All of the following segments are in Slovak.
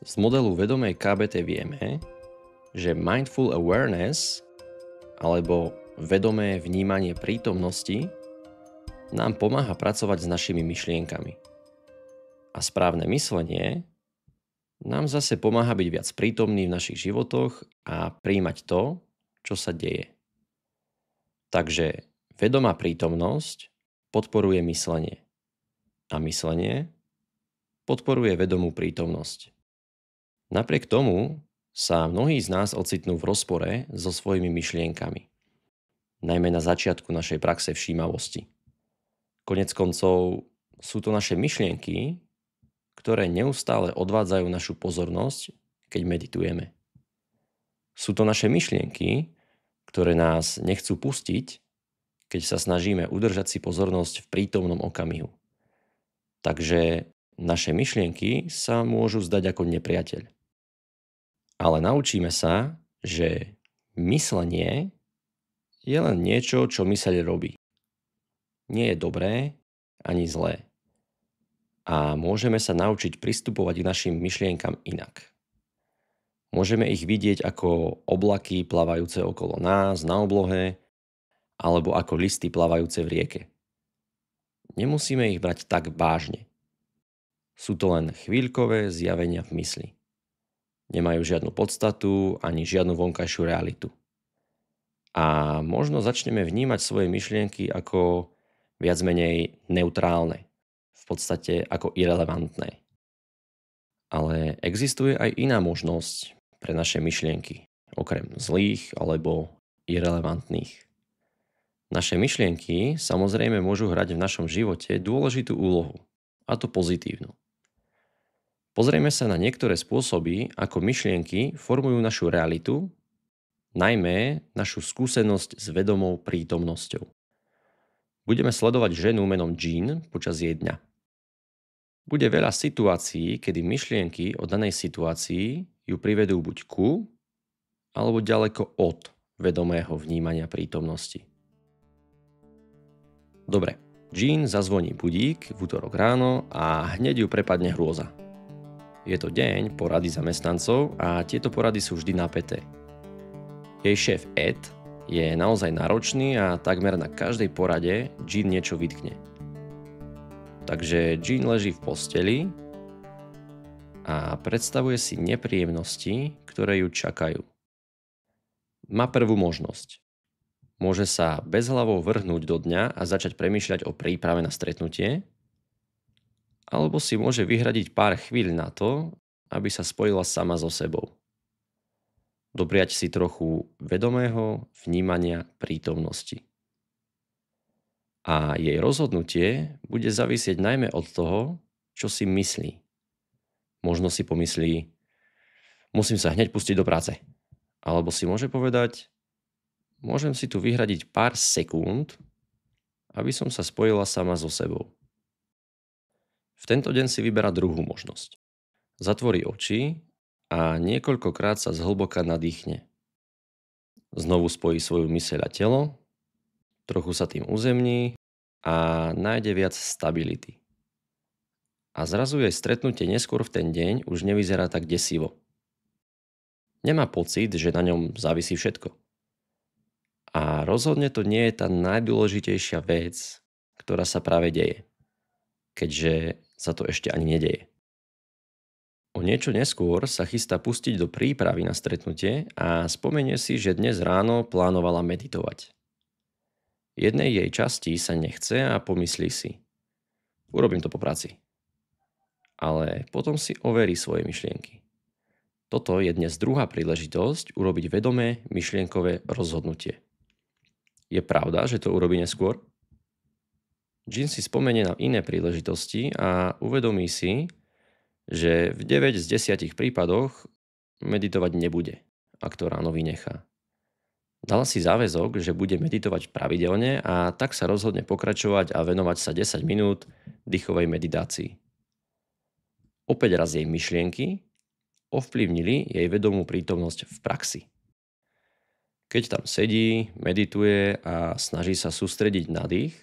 Z modelu vedomej KBT vieme, že mindful awareness alebo vedomé vnímanie prítomnosti nám pomáha pracovať s našimi myšlienkami. A správne myslenie nám zase pomáha byť viac prítomný v našich životoch a prijímať to, čo sa deje. Takže vedomá prítomnosť podporuje myslenie a myslenie podporuje vedomú prítomnosť. Napriek tomu sa mnohí z nás ocitnú v rozpore so svojimi myšlienkami, najmä na začiatku našej praxe všímavosti. Konec koncov sú to naše myšlienky, ktoré neustále odvádzajú našu pozornosť, keď meditujeme. Sú to naše myšlienky, ktoré nás nechcú pustiť, keď sa snažíme udržať si pozornosť v prítomnom okamihu. Takže naše myšlienky sa môžu zdať ako nepriateľ. Ale naučíme sa, že myslenie je len niečo, čo myseľ robí. Nie je dobré ani zlé. A môžeme sa naučiť pristupovať k našim myšlienkam inak. Môžeme ich vidieť ako oblaky plávajúce okolo nás na oblohe alebo ako listy plávajúce v rieke. Nemusíme ich brať tak vážne. Sú to len chvíľkové zjavenia v mysli. Nemajú žiadnu podstatu ani žiadnu vonkajšiu realitu. A možno začneme vnímať svoje myšlienky ako viac menej neutrálne, v podstate ako irelevantné. Ale existuje aj iná možnosť pre naše myšlienky, okrem zlých alebo irelevantných. Naše myšlienky samozrejme môžu hrať v našom živote dôležitú úlohu, a to pozitívnu. Pozrieme sa na niektoré spôsoby, ako myšlienky formujú našu realitu, najmä našu skúsenosť s vedomou prítomnosťou. Budeme sledovať ženu menom Jean počas jej dňa. Bude veľa situácií, kedy myšlienky o danej situácii ju privedú buď ku, alebo ďaleko od vedomého vnímania prítomnosti. Dobre, Jean zazvoní budík v utorok ráno a hneď ju prepadne hrôza. Je to deň porady zamestnancov a tieto porady sú vždy napäté. Jej šéf Ed je naozaj náročný a takmer na každej porade Jean niečo vytkne. Takže Jean leží v posteli a predstavuje si nepríjemnosti, ktoré ju čakajú. Má prvú možnosť. Môže sa bezhlavo vrhnúť do dňa a začať premýšľať o príprave na stretnutie, alebo si môže vyhradiť pár chvíľ na to, aby sa spojila sama so sebou. Dopriať si trochu vedomého vnímania prítomnosti. A jej rozhodnutie bude závisieť najmä od toho, čo si myslí. Možno si pomyslí, musím sa hneď pustiť do práce. Alebo si môže povedať, môžem si tu vyhradiť pár sekúnd, aby som sa spojila sama so sebou. V tento deň si vyberá druhú možnosť. Zatvorí oči a niekoľkokrát sa zhlboka nadýchne. Znovu spojí svoju myseľ a telo, trochu sa tým uzemní a nájde viac stability. A zrazu jej stretnutie neskôr v ten deň už nevyzerá tak desivo. Nemá pocit, že na ňom závisí všetko. A rozhodne to nie je tá najdôležitejšia vec, ktorá sa práve deje, keďže sa to ešte ani nedeje. O niečo neskôr sa chystá pustiť do prípravy na stretnutie a spomenie si, že dnes ráno plánovala meditovať. Jednej jej časti sa nechce a pomyslí si, urobím to po práci. Ale potom si overí svoje myšlienky. Toto je dnes druhá príležitosť urobiť vedomé myšlienkové rozhodnutie. Je pravda, že to urobí neskôr? Jean si spomenie na iné príležitosti a uvedomí si, že v 9 z 10 prípadoch meditovať nebude, ak to ráno vynechá. Dala si záväzok, že bude meditovať pravidelne a tak sa rozhodne pokračovať a venovať sa 10 minút dýchovej meditácii. Opäť raz jej myšlienky ovplyvnili jej vedomú prítomnosť v praxi. Keď tam sedí, medituje a snaží sa sústrediť na dých,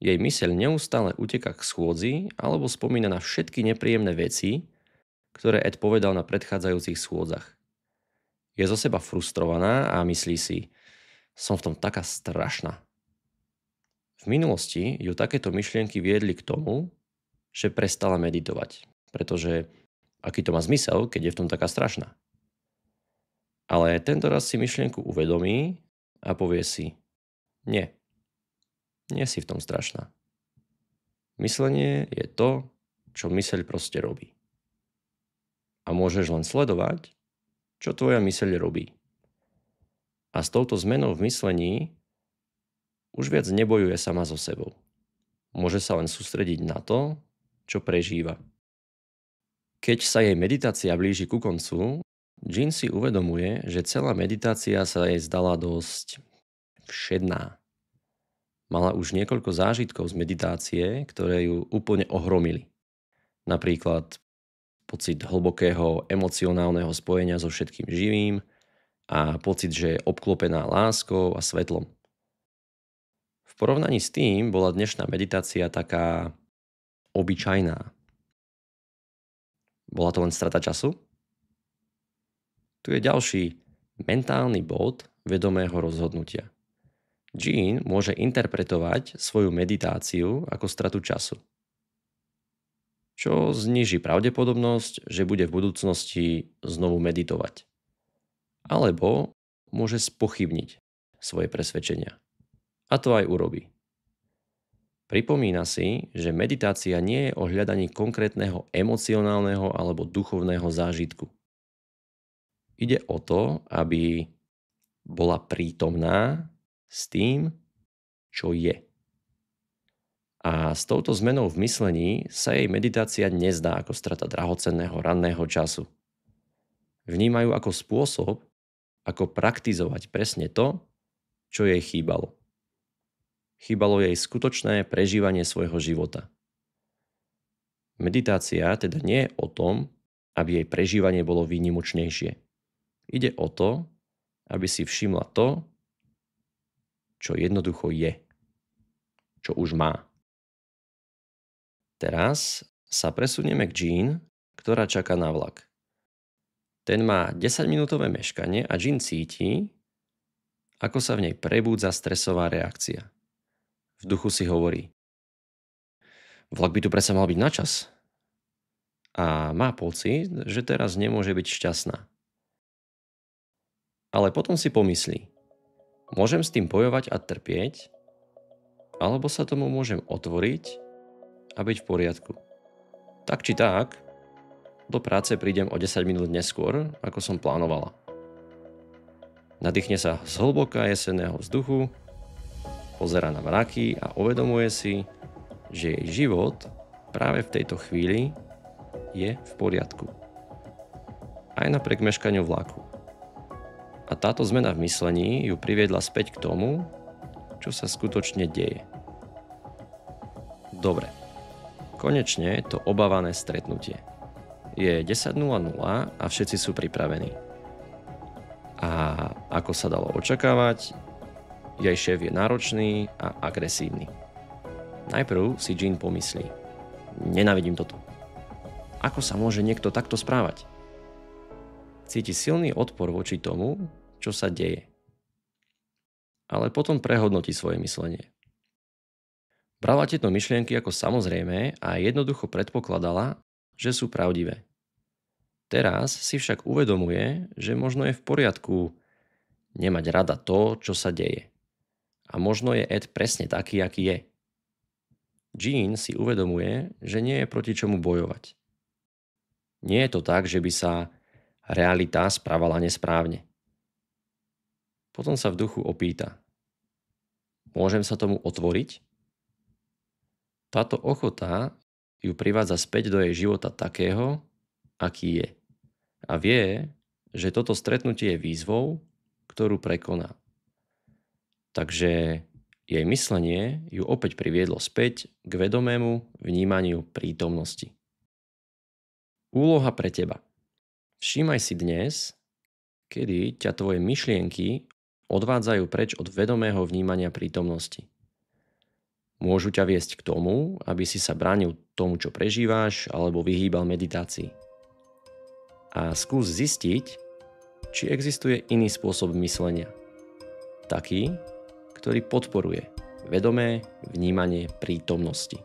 jej myseľ neustále uteká k schôdzi alebo spomína na všetky nepríjemné veci, ktoré Ed povedal na predchádzajúcich schôdzach. Je zo seba frustrovaná a myslí si, som v tom taká strašná. V minulosti ju takéto myšlienky viedli k tomu, že prestala meditovať, pretože aký to má zmysel, keď je v tom taká strašná. Ale tento raz si myšlienku uvedomí a povie si, nie si v tom strašná. Myslenie je to, čo myseľ proste robí. A môžeš len sledovať, čo tvoja myseľ robí. A s touto zmenou v myslení už viac nebojuje sama so sebou. Môže sa len sústrediť na to, čo prežíva. Keď sa jej meditácia blíži ku koncu, Jean si uvedomuje, že celá meditácia sa jej zdala dosť všedná. Mala už niekoľko zážitkov z meditácie, ktoré ju úplne ohromili. Napríklad pocit hlbokého emocionálneho spojenia so všetkým živým a pocit, že je obklopená láskou a svetlom. V porovnaní s tým bola dnešná meditácia taká obyčajná. Bola to len strata času? Tu je ďalší mentálny bod vedomého rozhodnutia. Jean môže interpretovať svoju meditáciu ako stratu času, čo zníži pravdepodobnosť, že bude v budúcnosti znovu meditovať. Alebo môže spochybniť svoje presvedčenia. A to aj urobí. Pripomína si, že meditácia nie je o hľadaní konkrétneho emocionálneho alebo duchovného zážitku. Ide o to, aby bola prítomná s tým, čo je. A s touto zmenou v myslení sa jej meditácia nezdá ako strata drahocenného ranného času. Vnímajú ako spôsob, ako praktizovať presne to, čo jej chýbalo. Chýbalo jej skutočné prežívanie svojho života. Meditácia teda nie je o tom, aby jej prežívanie bolo výnimočnejšie. Ide o to, aby si všimla to, čo jednoducho je, čo už má. Teraz sa presunieme k Jean, ktorá čaká na vlak. Ten má 10-minútové meškanie a Jean cíti, ako sa v nej prebúdza stresová reakcia. V duchu si hovorí, vlak by tu predsa mal byť na čas. A má pocit, že teraz nemôže byť šťastná. Ale potom si pomyslí, môžem s tým bojovať a trpieť, alebo sa tomu môžem otvoriť a byť v poriadku. Tak či tak, do práce prídem o 10 minút neskôr, ako som plánovala. Nadýchne sa z hlboka jesenného vzduchu, pozerá na mraky a uvedomuje si, že jej život práve v tejto chvíli je v poriadku. Aj napriek meškaniu vlaku. A táto zmena v myslení ju priviedla späť k tomu, čo sa skutočne deje. Dobre, konečne to obávané stretnutie. Je 10:00 a všetci sú pripravení. A ako sa dalo očakávať, jej šéf je náročný a agresívny. Najprv si Jean pomyslí, nenávidím toto. Ako sa môže niekto takto správať? Cíti silný odpor voči tomu, čo sa deje. Ale potom prehodnotí svoje myslenie. Brala tieto myšlienky ako samozrejmé a jednoducho predpokladala, že sú pravdivé. Teraz si však uvedomuje, že možno je v poriadku nemať rada to, čo sa deje. A možno je Ed presne taký, aký je. Jean si uvedomuje, že nie je proti čomu bojovať. Nie je to tak, že by sa realita správala nesprávne. Potom sa v duchu opýta. Môžem sa tomu otvoriť? Táto ochota ju privádza späť do jej života takého, aký je. A vie, že toto stretnutie je výzvou, ktorú prekoná. Takže jej myslenie ju opäť priviedlo späť k vedomému vnímaniu prítomnosti. Úloha pre teba. Všímaj si dnes, kedy ťa tvoje myšlienky odvádzajú preč od vedomého vnímania prítomnosti. Môžu ťa viesť k tomu, aby si sa bránil tomu, čo prežíváš, alebo vyhýbal meditácii. a skús zistiť, či existuje iný spôsob myslenia. Taký, ktorý podporuje vedomé vnímanie prítomnosti.